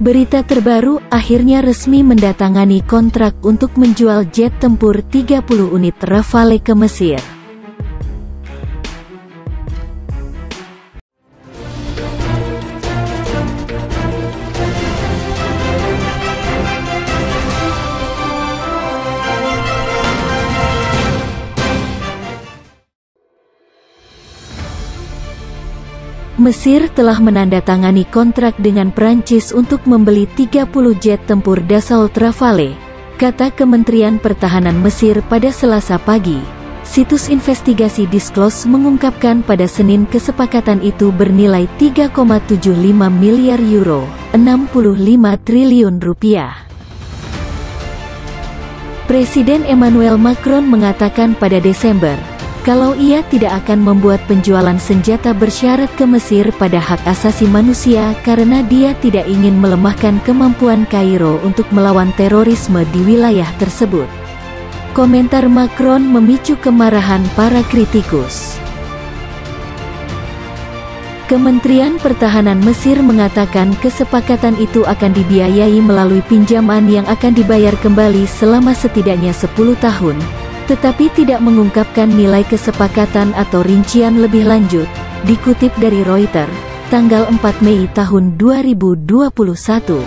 Berita terbaru, akhirnya resmi mendatangani kontrak untuk menjual jet tempur 30 unit Rafale ke Mesir. Mesir telah menandatangani kontrak dengan Prancis untuk membeli 30 jet tempur Dassault Rafale, kata Kementerian Pertahanan Mesir pada Selasa pagi. Situs investigasi Disclose mengungkapkan pada Senin kesepakatan itu bernilai 3,75 miliar euro, 65 triliun rupiah. Presiden Emmanuel Macron mengatakan pada Desember, kalau ia tidak akan membuat penjualan senjata bersyarat ke Mesir pada hak asasi manusia karena dia tidak ingin melemahkan kemampuan Kairo untuk melawan terorisme di wilayah tersebut. Komentar Macron memicu kemarahan para kritikus. Kementerian Pertahanan Mesir mengatakan kesepakatan itu akan dibiayai melalui pinjaman yang akan dibayar kembali selama setidaknya 10 tahun. Tetapi tidak mengungkapkan nilai kesepakatan atau rincian lebih lanjut, dikutip dari Reuters, tanggal 4 Mei tahun 2021.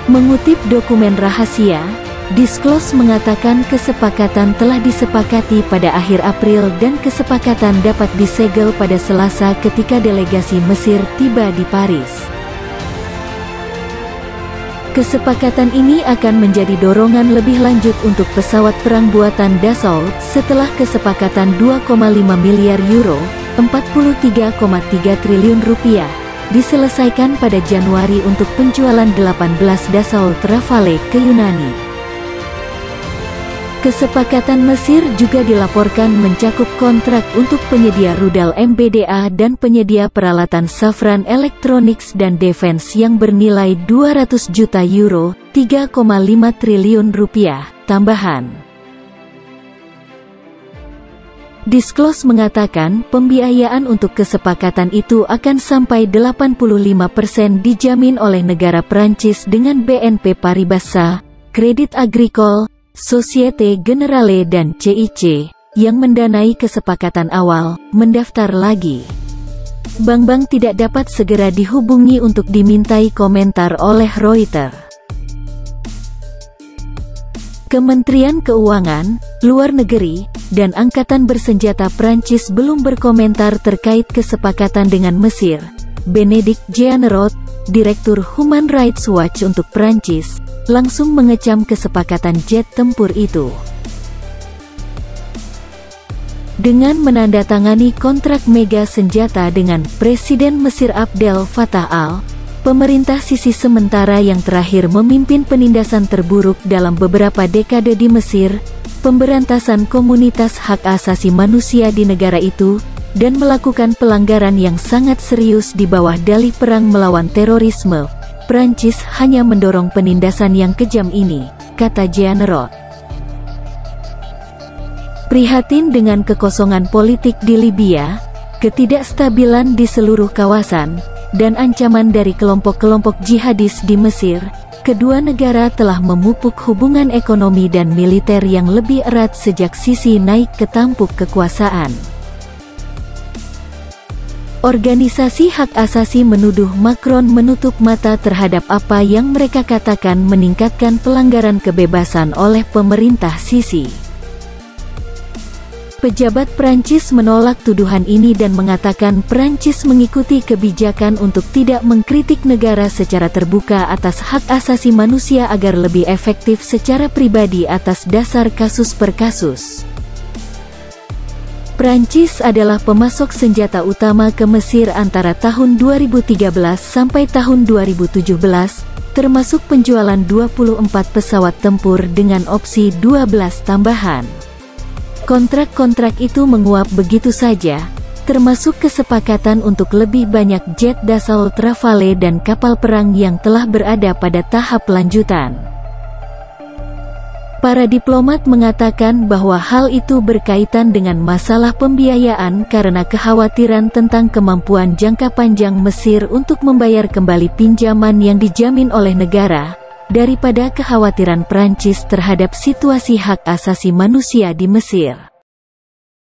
Mengutip dokumen rahasia, Disclose mengatakan kesepakatan telah disepakati pada akhir April dan kesepakatan dapat disegel pada Selasa ketika delegasi Mesir tiba di Paris. Kesepakatan ini akan menjadi dorongan lebih lanjut untuk pesawat perang buatan Dassault setelah kesepakatan 2,5 miliar euro, 43,3 triliun rupiah, diselesaikan pada Januari untuk penjualan 18 Dassault Rafale ke Yunani. Kesepakatan Mesir juga dilaporkan mencakup kontrak untuk penyedia rudal MBDA dan penyedia peralatan Safran Electronics dan Defense yang bernilai 200 juta euro, 3,5 triliun rupiah, tambahan. Disclose mengatakan pembiayaan untuk kesepakatan itu akan sampai 85% dijamin oleh negara Prancis dengan BNP Paribas, Credit Agricole, Société Générale dan CIC, yang mendanai kesepakatan awal, mendaftar lagi. Bank-bank tidak dapat segera dihubungi untuk dimintai komentar oleh Reuters. Kementerian Keuangan, Luar Negeri, dan Angkatan Bersenjata Prancis belum berkomentar terkait kesepakatan dengan Mesir. Bénédicte Jeannerat, Direktur Human Rights Watch untuk Prancis, langsung mengecam kesepakatan jet tempur itu. Dengan menandatangani kontrak mega senjata dengan Presiden Mesir Abdel Fattah al, pemerintah Sisi sementara yang terakhir memimpin penindasan terburuk dalam beberapa dekade di Mesir, pemberantasan komunitas hak asasi manusia di negara itu, dan melakukan pelanggaran yang sangat serius di bawah dalih perang melawan terorisme, Prancis hanya mendorong penindasan yang kejam ini, kata Jeannerat. Prihatin dengan kekosongan politik di Libya, ketidakstabilan di seluruh kawasan, dan ancaman dari kelompok-kelompok jihadis di Mesir, kedua negara telah memupuk hubungan ekonomi dan militer yang lebih erat sejak Sisi naik ke tampuk kekuasaan. Organisasi hak asasi menuduh Macron menutup mata terhadap apa yang mereka katakan meningkatkan pelanggaran kebebasan oleh pemerintah Sisi. Pejabat Prancis menolak tuduhan ini dan mengatakan Prancis mengikuti kebijakan untuk tidak mengkritik negara secara terbuka atas hak asasi manusia agar lebih efektif secara pribadi atas dasar kasus per kasus. Prancis adalah pemasok senjata utama ke Mesir antara tahun 2013 sampai tahun 2017, termasuk penjualan 24 pesawat tempur dengan opsi 12 tambahan. Kontrak-kontrak itu menguap begitu saja, termasuk kesepakatan untuk lebih banyak jet Dassault Rafale dan kapal perang yang telah berada pada tahap lanjutan. Para diplomat mengatakan bahwa hal itu berkaitan dengan masalah pembiayaan karena kekhawatiran tentang kemampuan jangka panjang Mesir untuk membayar kembali pinjaman yang dijamin oleh negara, daripada kekhawatiran Prancis terhadap situasi hak asasi manusia di Mesir.